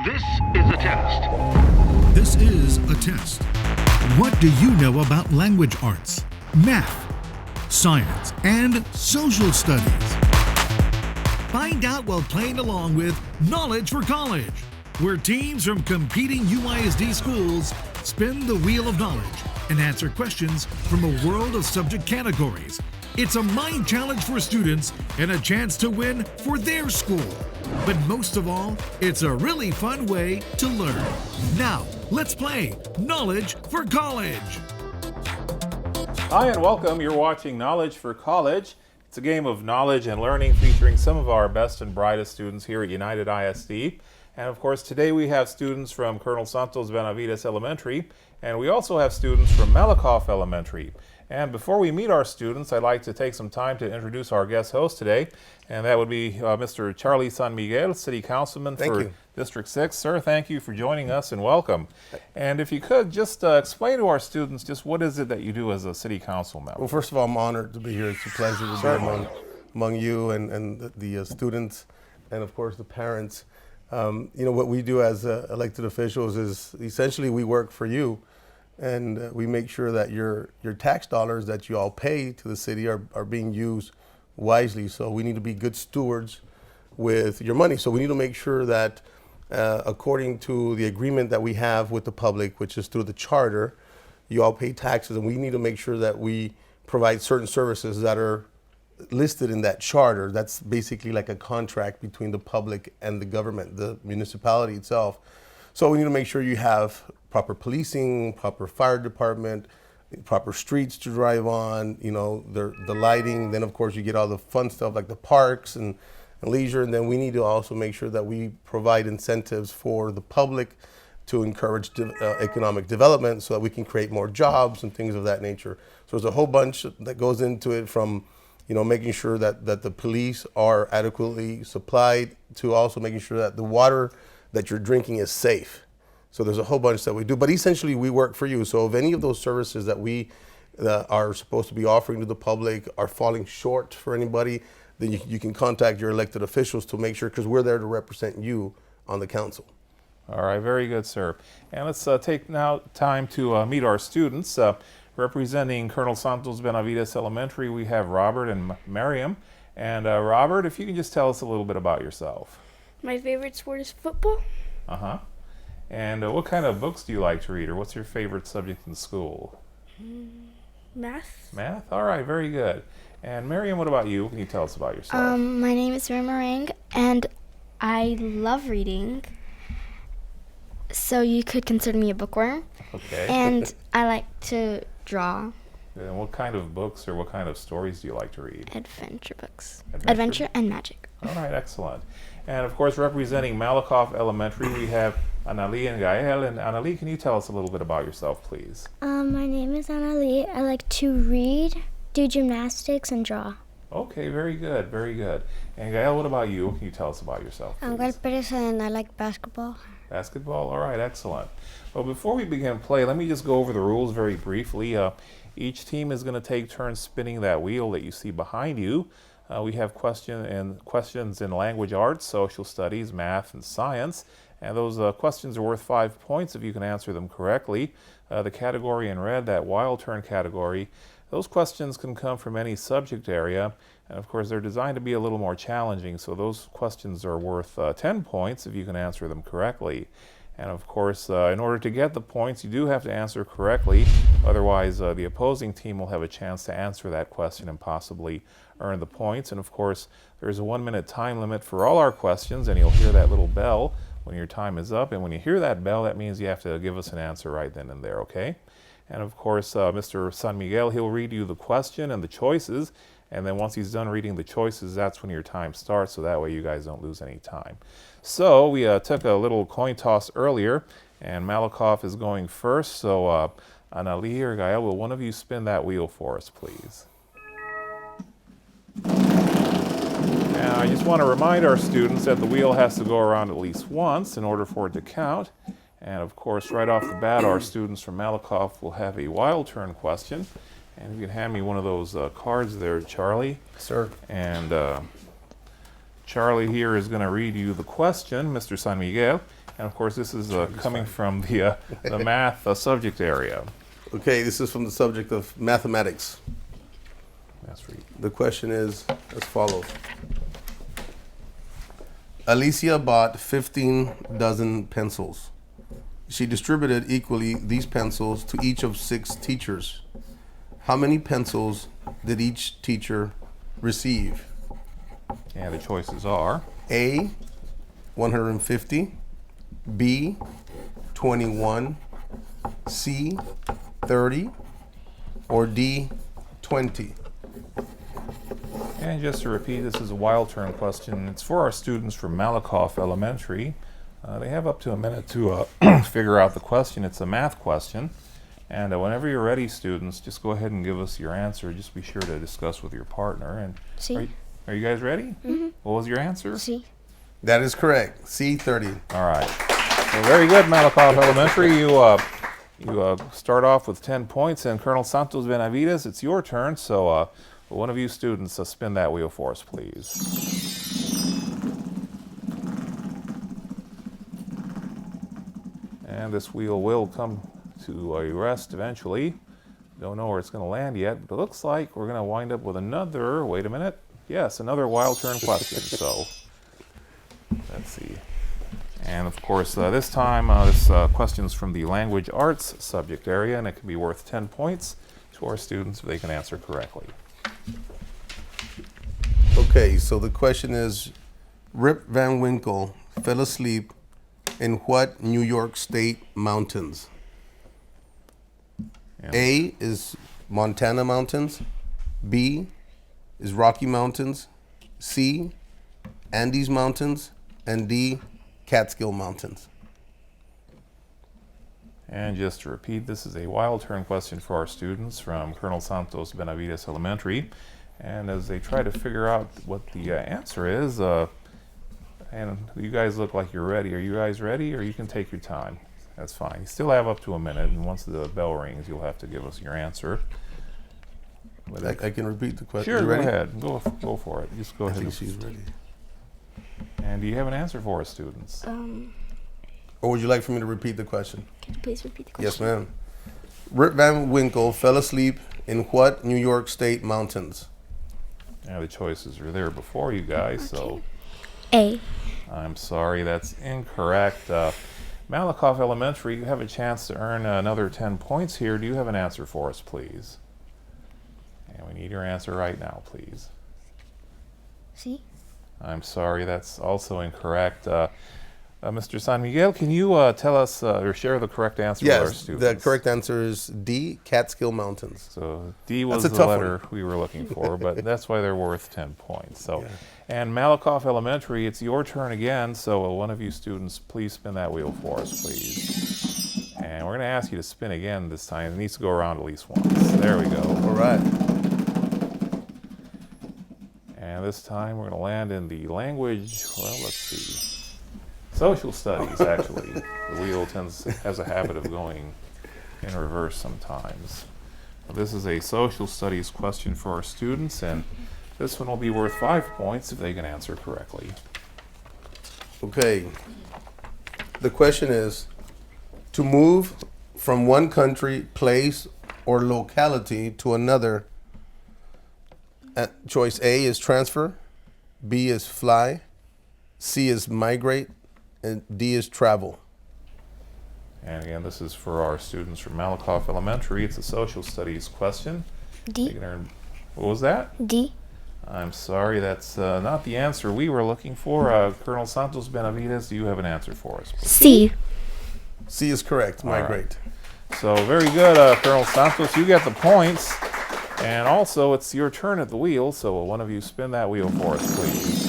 This is a test. This is a test. What do you know about language arts, math, science, and social studies? Find out while playing along with Knowledge for College, where teams from competing UISD schools spin the wheel of knowledge and answer questions from a world of subject categories. It's a mind challenge for students and a chance to win for their school. But most of all, it's a really fun way to learn. Now, let's play Knowledge for College. Hi and welcome. You're watching Knowledge for College. It's a game of knowledge and learning featuring some of our best and brightest students here at United ISD. And of course, today we have students from Colonel Santos Benavides Elementary, and we also have students from Malakoff Elementary. And before we meet our students, I'd like to take some time to introduce our guest host today, and that would be Mr. Charlie San Miguel, City Councilman for District 6. Sir, thank you for joining us and welcome. And if you could, just explain to our students just what is it that you do as a City Council member? Well, first of all, I'm honored to be here. It's a pleasure to be among you and the students and, of course, the parents. What we do as elected officials is essentially we work for you. And we make sure that your tax dollars that you all pay to the city are being used wisely. So we need to be good stewards with your money. So we need to make sure that according to the agreement that we have with the public, which is through the charter, you all pay taxes. And we need to make sure that we provide certain services that are listed in that charter. That's basically like a contract between the public and the government, the municipality itself. So we need to make sure you have proper policing, proper fire department, proper streets to drive on, the lighting. Then, of course, you get all the fun stuff like the parks and leisure. And then we need to also make sure that we provide incentives for the public to encourage economic development so that we can create more jobs and things of that nature. So there's a whole bunch that goes into it, from making sure that the police are adequately supplied, to also making sure that the water that you're drinking is safe. So there's a whole bunch that we do, but essentially we work for you. So if any of those services that we are supposed to be offering to the public are falling short for anybody, then you can contact your elected officials to make sure, because we're there to represent you on the council. All right, very good, sir. And let's take now time to meet our students. Representing Colonel Santos Benavides Elementary, we have Robert and Miriam. And Robert, if you can just tell us a little bit about yourself. My favorite sport is football. Uh-huh. And what kind of books do you like to read, or what's your favorite subject in school? Math. Math? All right, very good. And Miriam, what about you? What can you tell us about yourself? My name is Meringue, and I love reading. So you could consider me a bookworm. Okay. And I like to draw. And what kind of books or what kind of stories do you like to read? Adventure books. Adventure and magic. All right, excellent. And of course, representing Malakoff Elementary, we have Anali and Gael. And Anali, can you tell us a little bit about yourself, please? My name is Anali. I like to read, do gymnastics, and draw. Okay, very good, very good. And Gael, what about you? What can you tell us about yourself, please? I'm Gael Perez, and I like basketball. Basketball? All right, excellent. Well, before we begin play, let me just go over the rules very briefly. Each team is going to take turns spinning that wheel that you see behind you. We have questions in language arts, social studies, math, and science. And those questions are worth 5 points if you can answer them correctly. The category in red, that wild turn category, those questions can come from any subject area. And of course, they're designed to be a little more challenging. So those questions are worth 10 points if you can answer them correctly. And of course, in order to get the points, you do have to answer correctly. Otherwise, the opposing team will have a chance to answer that question and possibly earn the points. And of course, there's a 1-minute time limit for all our questions, and you'll hear that little bell when your time is up. And when you hear that bell, that means you have to give us an answer right then and there, okay? And of course, Mr. San Miguel, he'll read you the question and the choices. And then once he's done reading the choices, that's when your time starts, so that way you guys don't lose any time. So we took a little coin toss earlier, and Malakoff is going first. So Anali or Gael, will one of you spin that wheel for us, please? Now, I just want to remind our students that the wheel has to go around at least once in order for it to count. And of course, right off the bat, our students from Malakoff will have a wild turn question. And if you can hand me one of those cards there, Charlie. Sir. And Charlie here is going to read you the question, Mr. San Miguel. And of course, this is coming from the math subject area. Okay, this is from the subject of mathematics. That's right. The question is as follows. Alicia bought 15 dozen pencils. She distributed equally these pencils to each of 6 teachers. How many pencils did each teacher receive? And the choices are A, 150, B, 21, C, 30, or D, 20. And just to repeat, this is a wild turn question. It's for our students from Malakoff Elementary. They have up to a minute to figure out the question. It's a math question. And whenever you're ready, students, just go ahead and give us your answer. Just be sure to discuss with your partner. And C. Are you guys ready? Mm-hmm. What was your answer? C. That is correct. C, 30. All right. So very good, Malakoff Elementary. You start off with 10 points. And Colonel Santos Benavides, it's your turn. So one of you students spin that wheel for us, please. And this wheel will come to a rest eventually. Don't know where it's going to land yet, but it looks like we're going to wind up with another, wait a minute, yes, another wild turn question. So let's see. And of course, this time, this question's from the language arts subject area, and it can be worth 10 points to our students if they can answer correctly. Okay, so the question is, Rip Van Winkle fell asleep in what New York State mountains? And A is Montana mountains, B is Rocky Mountains, C, Andes Mountains, and D, Catskill Mountains. And just to repeat, this is a wild turn question for our students from Colonel Santos Benavides Elementary. And as they try to figure out what the answer is, and you guys look like you're ready. Are you guys ready, or you can take your time? That's fine. You still have up to a minute, and once the bell rings, you'll have to give us your answer. I can repeat the question. Sure, You go ready? ahead. Go for it. Just go I ahead. think she's ready. And do you have an answer for us, students? Or would you like for me to repeat the question? Can you please repeat the question? Yes, ma'am. Rip Van Winkle fell asleep in what New York State mountains? Now the choices are there before you guys, so A. I'm sorry, that's incorrect. Malakoff Elementary, you have a chance to earn another 10 points here. Do you have an answer for us, please? And we need your answer right now, please. C. I'm sorry, that's also incorrect. Mr. San Miguel, can you tell us or share the correct answer with our Yes, students? the correct answer is D, Catskill Mountains. So D was That's a the tough letter one. we were looking for, but that's why they're worth 10 points. So, Yeah. And Malakoff Elementary, it's your turn again. So one of you students, please spin that wheel for us, please. And we're going to ask you to spin again this time. It needs to go around at least once. There we go. All right. And this time we're going to land in the language, well, let's see. Social studies, actually. The wheel has a habit of going in reverse sometimes. This is a social studies question for our students, and this one will be worth 5 points if they can answer correctly. Okay. The question is, to move from one country, place, or locality to another, choice A is transfer, B is fly, C is migrate, and D is travel. And again, this is for our students from Malakoff Elementary. It's a social studies question. They D. can earn, what was that? D. I'm sorry, that's not the answer we were looking for. Colonel Santos Benavides, do you have an answer for us, please? C. C is correct, All right. migrate. So very good, Colonel Santos. You get the points. And also, it's your turn at the wheel, so one of you spin that wheel for us, please.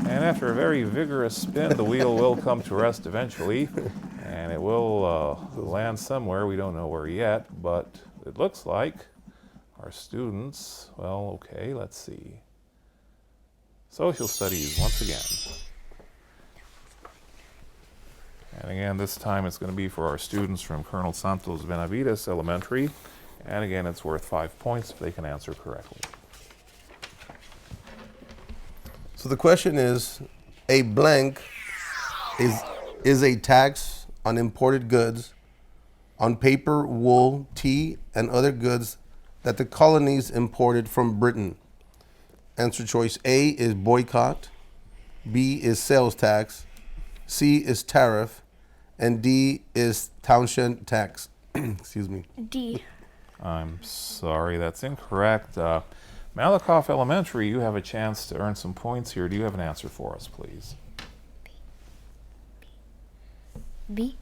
And after a very vigorous spin, the wheel will come to rest eventually, and it will land somewhere. We don't know where yet, but it looks like our students, well, okay, let's see. Social studies once again. And again, this time it's going to be for our students from Colonel Santos Benavides Elementary. And again, it's worth 5 points if they can answer correctly. So the question is, A blank is a tax on imported goods, on paper, wool, tea, and other goods that the colonies imported from Britain. Answer choice A is boycott, B is sales tax, C is tariff, and D is townshend tax. Excuse me. D. I'm sorry, that's incorrect. Malakoff Elementary, you have a chance to earn some points here. Do you have an answer for us, please? B.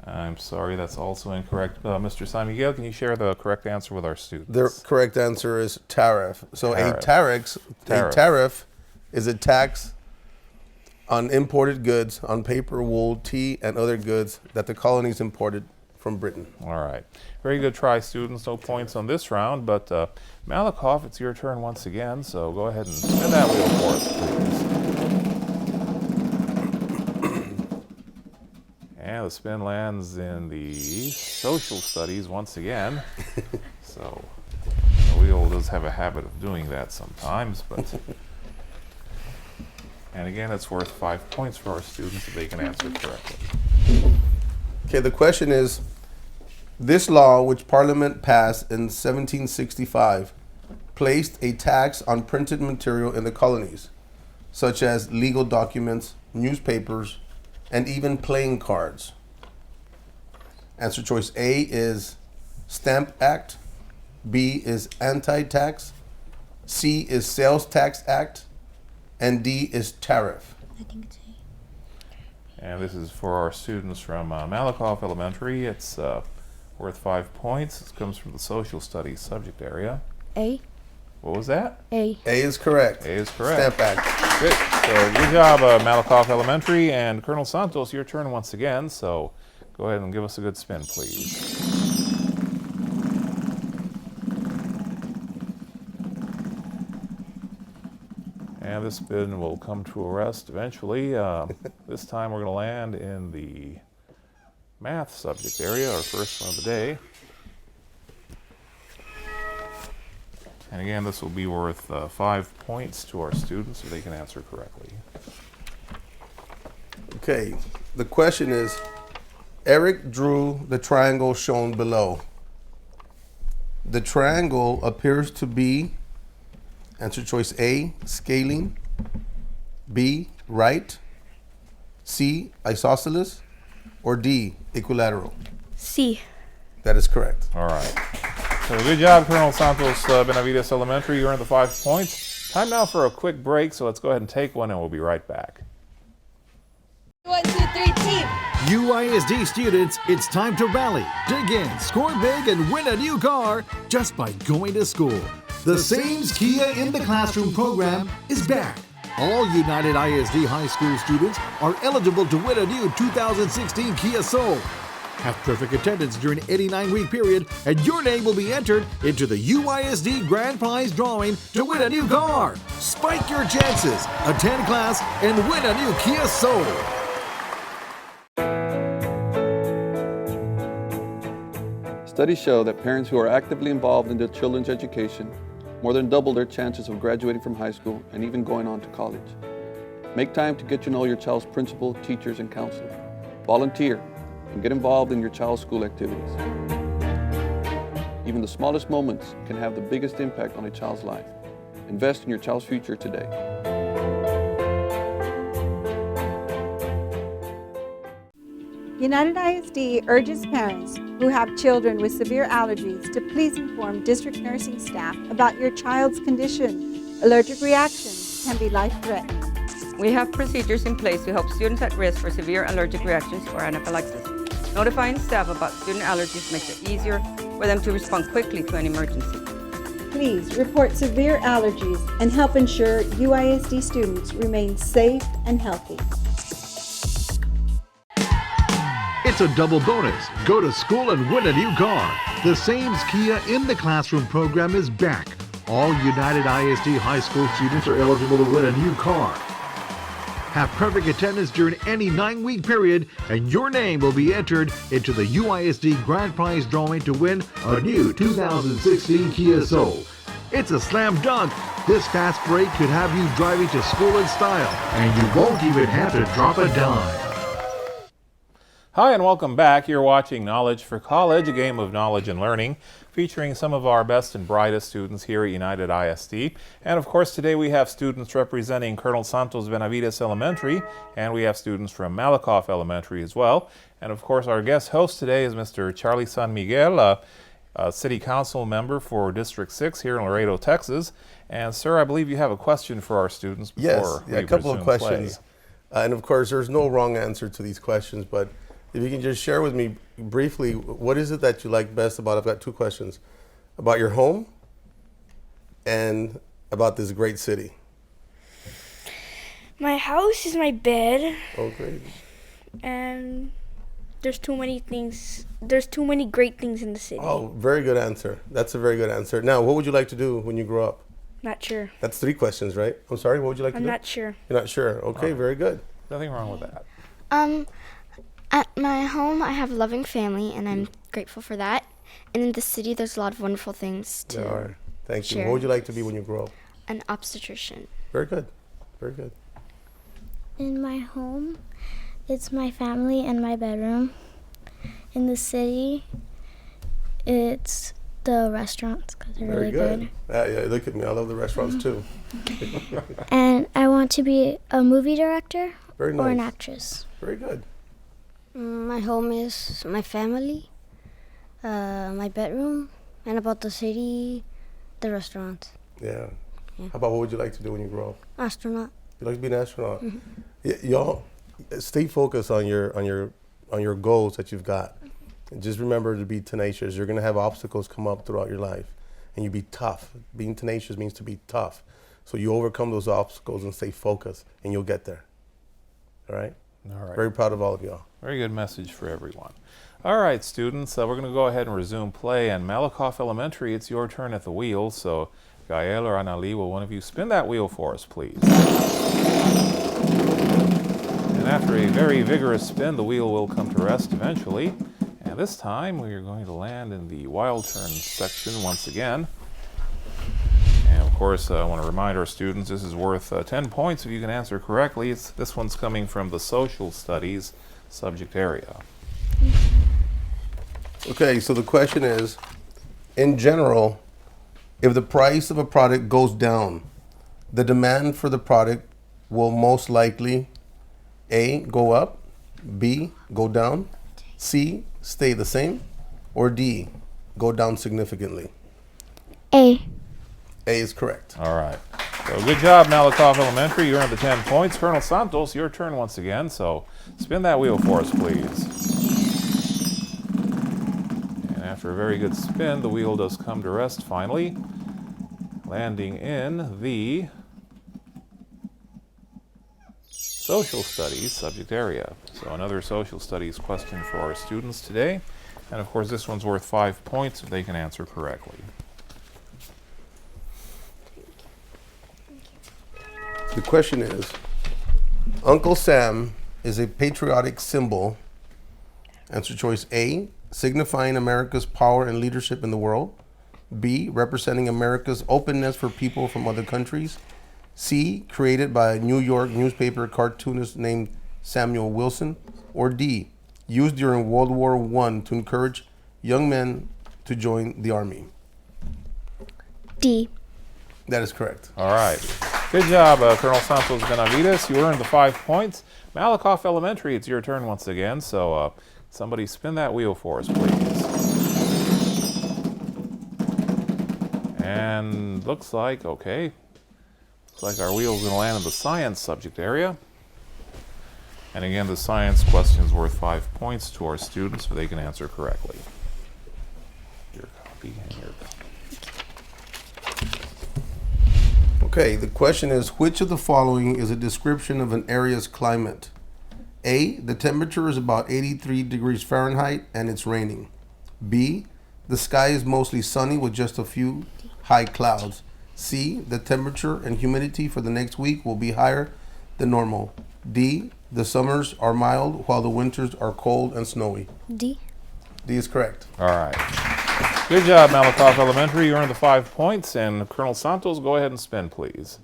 I'm sorry, that's also incorrect. Mr. San Miguel, can you share the correct answer with our students? The correct answer is tariff. So Tariff. a tariff is a tax on imported goods, on paper, wool, tea, and other goods that the colonies imported from Britain. All right. Very good try, students. No points on this round, but Malakoff, it's your turn once again, so go ahead and spin that wheel for us, please. And the spin lands in the social studies once again. So the wheel does have a habit of doing that sometimes, but... And again, it's worth 5 points for our students if they can answer correctly. Okay, the question is, this law, which Parliament passed in 1765, placed a tax on printed material in the colonies, such as legal documents, newspapers, and even playing cards. Answer choice A is Stamp Act, B is Anti-Tax, C is Sales Tax Act, and D is Tariff. I think it's A. And this is for our students from Malakoff Elementary. It's worth 5 points. This comes from the social studies subject area. A. What was that? A. A is correct. A is correct. Stamp Act. Good. So good job, Malakoff Elementary. And Colonel Santos, your turn once again. So go ahead and give us a good spin, please. And this spin will come to a rest eventually. This time we're going to land in the math subject area, our first one of the day. And again, this will be worth 5 points to our students if they can answer correctly. Okay, the question is, Eric drew the triangle shown below. The triangle appears to be, answer choice A, scaling, B, right, C, isosceles, or D, equilateral. C. That is correct. All right. So good job, Colonel Santos Benavides Elementary. You earned the 5 points. Time now for a quick break, so let's go ahead and take one, and we'll be right back. 1, 2, 3, team. UISD students, it's time to rally, dig in, score big, and win a new car just by going to school. The Sames Kia in the Classroom program is back. All United ISD high school students are eligible to win a new 2016 Kia Soul. Have perfect attendance during an 89-week period, and your name will be entered into the UISD Grand Prize drawing to win a new car. Spike your chances, attend class, and win a new Kia Soul. Studies show that parents who are actively involved in their children's education more than double their chances of graduating from high school and even going on to college. Make time to get to know your child's principal, teachers, and counselor. Volunteer and get involved in your child's school activities. Even the smallest moments can have the biggest impact on a child's life. Invest in your child's future today. United ISD urges parents who have children with severe allergies to please inform district nursing staff about your child's condition. Allergic reactions can be life-threatening. We have procedures in place to help students at risk for severe allergic reactions or anaphylaxis. Notifying staff about student allergies makes it easier for them to respond quickly to an emergency. Please report severe allergies and help ensure UISD students remain safe and healthy. It's a double bonus. Go to school and win a new car. The Sames Kia in the Classroom program is back. All United ISD high school students are eligible to win a new car. Have perfect attendance during any 9-week period, and your name will be entered into the UISD Grand Prize drawing to win a new 2016 Kia Soul. It's a slam dunk. This fast break could have you driving to school in style, and you won't even have to drop a dime. Hi and welcome back. You're watching Knowledge for College, a game of knowledge and learning, featuring some of our best and brightest students here at United ISD. And of course, today we have students representing Colonel Santos Benavides Elementary, and we have students from Malakoff Elementary as well. And of course, our guest host today is Mr. Charlie San Miguel, a City Council member for District 6 here in Laredo, Texas. And sir, I believe you have a question for our students before Yes, a couple of questions. And of course, there's no wrong answer to these questions, but if you can just share with me briefly, what is it that you like best about, I've got two questions, about your home and about this great city? My house is my bed, Oh, great. and there's too many things. There's too many great things in the city. Oh, very good answer. That's a very good answer. Now, what would you like to do when you grow up? Not sure. That's three questions, right? I'm sorry, what would you like to I'm do? not sure. You're not sure. Okay, very good. Nothing wrong with that. At my home, I have a loving family, and I'm grateful for that. And in the city, there's a lot of wonderful things to All right. Thank you. share. What would you like to be when you grow up? An obstetrician. Very good. Very good. In my home, it's my family and my bedroom. In the city, it's the restaurants because they're Very really good. good. Yeah, look at me. I love the restaurants too. And I want to be a movie director Very or an nice. actress. Very good. My home is my family, my bedroom, and about the city, the restaurant. Yeah. Yeah. How about what would you like to do when you grow up? Astronaut. You'd like to be an astronaut. Y'all, stay focused on your goals that you've got. And just remember to be tenacious. You're gonna have obstacles come up throughout your life, and you be tough. Being tenacious means to be tough. So you overcome those obstacles and stay focused, and you'll get there. All right. All right. Very proud of all of y'all. Very good message for everyone. All right, students, we're going to go ahead and resume play. And Malakoff Elementary, it's your turn at the wheel. So, Gael or Anali, will one of you spin that wheel for us, please? And after a very vigorous spin, the wheel will come to rest eventually. And this time, we are going to land in the wild turn section once again. And of course, I want to remind our students this is worth 10 points if you can answer correctly. This one's coming from the social studies subject area. Okay, so the question is, in general, if the price of a product goes down, the demand for the product will most likely A, go up, B, go down, C, stay the same, or D, go down significantly? A. A is correct. All right. So good job, Malakoff Elementary. You earned the 10 points. Colonel Santos, your turn once again. So spin that wheel for us, please. And after a very good spin, the wheel does come to rest finally, landing in the social studies subject area. So another social studies question for our students today. And of course, this one's worth 5 points if they can answer correctly. The question is, Uncle Sam is a patriotic symbol. Answer choice A, signifying America's power and leadership in the world. B, representing America's openness for people from other countries. C, created by a New York newspaper cartoonist named Samuel Wilson. Or D, used during World War I to encourage young men to join the army. D. That is correct. All right. Good job, Colonel Santos Benavides. You earned the 5 points. Malakoff Elementary, it's your turn once again. So somebody spin that wheel for us, please. And looks like, okay, looks like our wheel's going to land in the science subject area. And again, the science question is worth 5 points to our students if they can answer correctly. Your copy and your copy. Okay, the question is, which of the following is a description of an area's climate? A, the temperature is about 83 degrees Fahrenheit and it's raining. B, the sky is mostly sunny with just a few high clouds. C, the temperature and humidity for the next week will be higher than normal. D, the summers are mild while the winters are cold and snowy. D. D is correct. All right. Good job, Malakoff Elementary. You earned the 5 points. And Colonel Santos, go ahead and spin, please.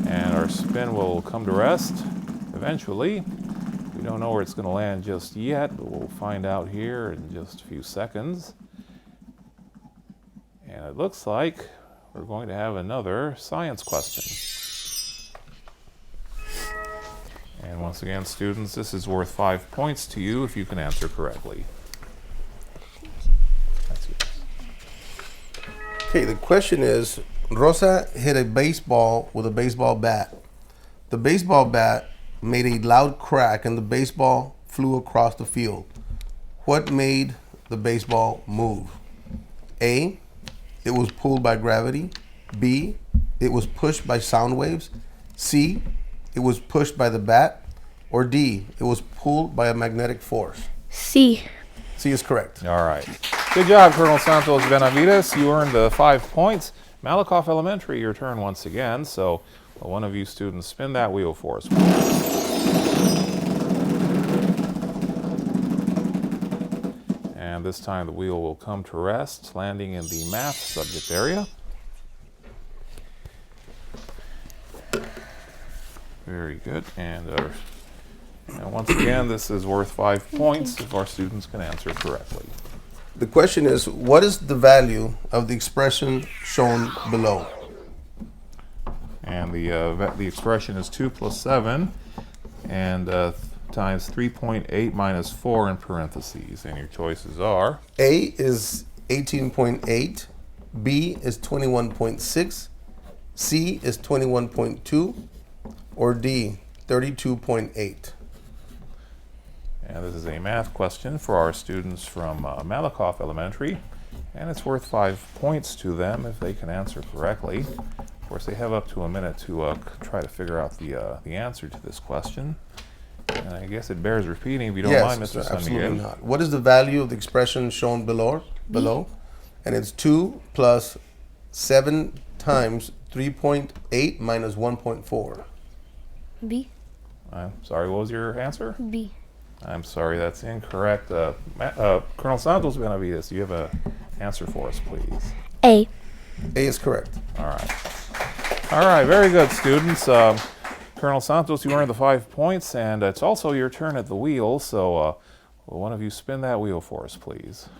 And our spin will come to rest eventually. We don't know where it's going to land just yet, but we'll find out here in just a few seconds. And it looks like we're going to have another science question. And once again, students, this is worth 5 points to you if you can answer correctly. That's yours. Okay, the question is, Rosa hit a baseball with a baseball bat. The baseball bat made a loud crack and the baseball flew across the field. What made the baseball move? A, it was pulled by gravity. B, it was pushed by sound waves. C, it was pushed by the bat. Or D, it was pulled by a magnetic force. C. C is correct. All right. Good job, Colonel Santos Benavides. You earned the 5 points. Malakoff Elementary, your turn once again. So one of you students spin that wheel for us. And this time the wheel will come to rest, landing in the math subject area. Very good. And once again, this is worth 5 points if our students can answer correctly. The question is, what is the value of the expression shown below? And the expression is 2 plus 7 and times 3.8 minus 4 in parentheses. And your choices are? A is 18.8, B is 21.6, C is 21.2, or D, 32.8. And this is a math question for our students from Malakoff Elementary, and it's worth 5 points to them if they can answer correctly. Of course, they have up to a minute to try to figure out the answer to this question. And I guess it bears repeating if you don't mind, Mr. San absolutely Miguel. not. What is the value of the expression shown below? And it's 2 plus 7 times 3.8 minus 1.4. B. I'm sorry, what was your answer? B. I'm sorry, that's incorrect. Colonel Santos Benavides, do you have an answer for us, please? A. A is correct. All right. All right, very good, students. Colonel Santos, you earned the 5 points, and it's also your turn at the wheel, so will one of you spin that wheel for us, please?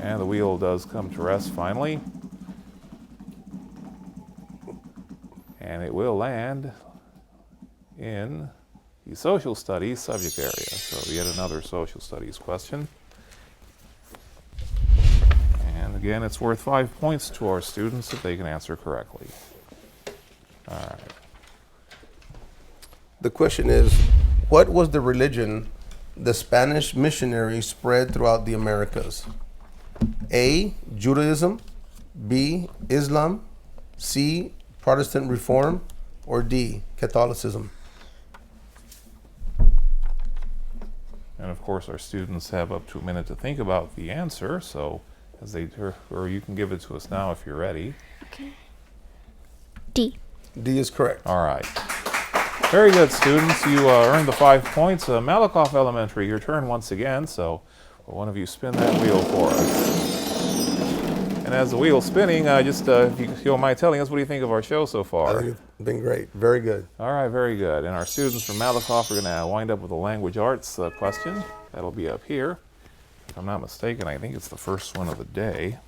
And the wheel does come to rest finally. And it will land in the social studies subject area. So yet another social studies question. And again, it's worth 5 points to our students if they can answer correctly. All right. The question is, what was the religion the Spanish missionaries spread throughout the Americas? A, Judaism, B, Islam, C, Protestant Reform, or D, Catholicism? And of course, our students have up to a minute to think about the answer, so as they, or you can give it to us now if you're ready. Okay. D. D is correct. All right. Very good, students. You earned the 5 points. Malakoff Elementary, your turn once again, so one of you spin that wheel for us. And as the wheel's spinning, if you don't mind telling us, what do you think of our show so far? I think it's been great. Very good. All right, very good. And our students from Malakoff are going to wind up with a language arts question. That'll be up here. If I'm not mistaken, I think it's the first one of the day.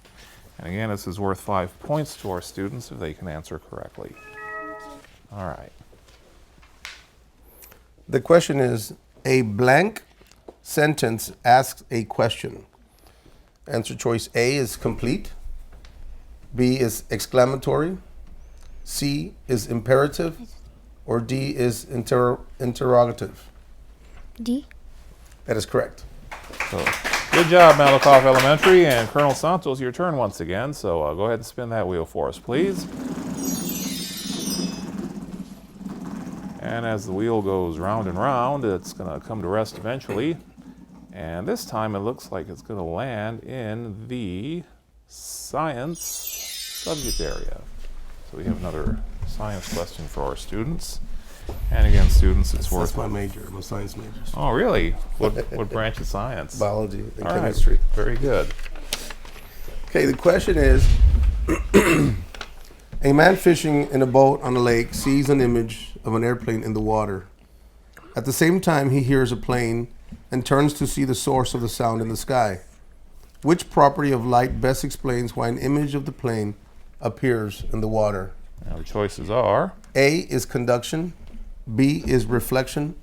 And again, this is worth 5 points to our students if they can answer correctly. All right. The question is, a blank sentence asks a question. Answer choice A is complete. B is exclamatory. C is imperative. Or D is interrogative. D. That is correct. So, good job, Malakoff Elementary. And Colonel Santos, your turn once again. So go ahead and spin that wheel for us, please. And as the wheel goes round and round, it's going to come to rest eventually. And this time it looks like it's going to land in the science subject area. So we have another science question for our students. And again, students, it's worth That's my major. I'm a science major. Oh, really? What branch of science? Biology and All right. chemistry. Very good. Okay, the question is, a man fishing in a boat on a lake sees an image of an airplane in the water. At the same time, he hears a plane and turns to see the source of the sound in the sky. Which property of light best explains why an image of the plane appears in the water? Now the choices are? A is conduction, B is reflection,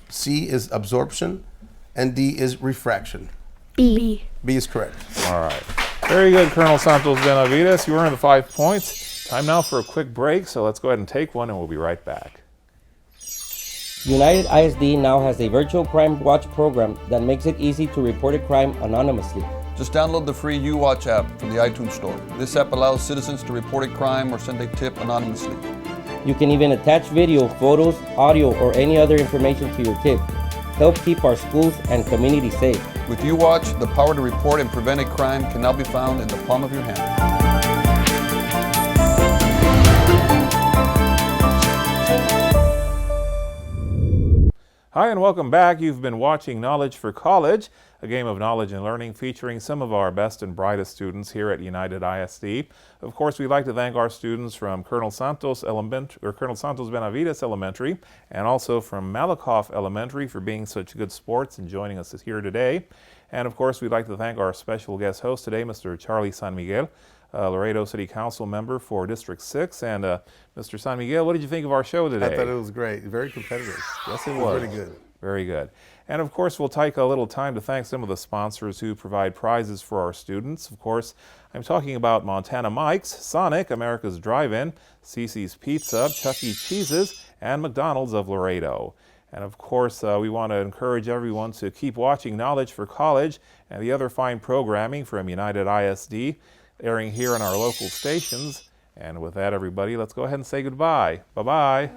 C is absorption, and D is refraction. B. B is correct. All right. Very good, Colonel Santos Benavides. You earned the 5 points. Time now for a quick break, so let's go ahead and take one and we'll be right back. United ISD now has a virtual crime watch program that makes it easy to report a crime anonymously. Just download the free UWatch app from the iTunes Store. This app allows citizens to report a crime or send a tip anonymously. You can even attach video, photos, audio, or any other information to your tip. Help keep our schools and community safe. With UWatch, the power to report and prevent a crime can now be found in the palm of your hand. Hi and welcome back. You've been watching Knowledge for College, a game of knowledge and learning featuring some of our best and brightest students here at United ISD. Of course, we'd like to thank our students from Colonel Santos Benavides Elementary and also from Malakoff Elementary for being such good sports and joining us here today. And of course, we'd like to thank our special guest host today, Mr. Charlie San Miguel, Laredo City Council member for District 6. And Mr. San Miguel, what did you think of our show today? I thought it was great. Very competitive. Yes, it was. Really good. Very good. And of course, we'll take a little time to thank some of the sponsors who provide prizes for our students. Of course, I'm talking about Montana Mike's, Sonic, America's Drive-In, Cece's Pizza, Chuck E. Cheese's, and McDonald's of Laredo. And of course, we want to encourage everyone to keep watching Knowledge for College and the other fine programming from United ISD, airing here on our local stations. And with that, everybody, let's go ahead and say goodbye. Bye-bye.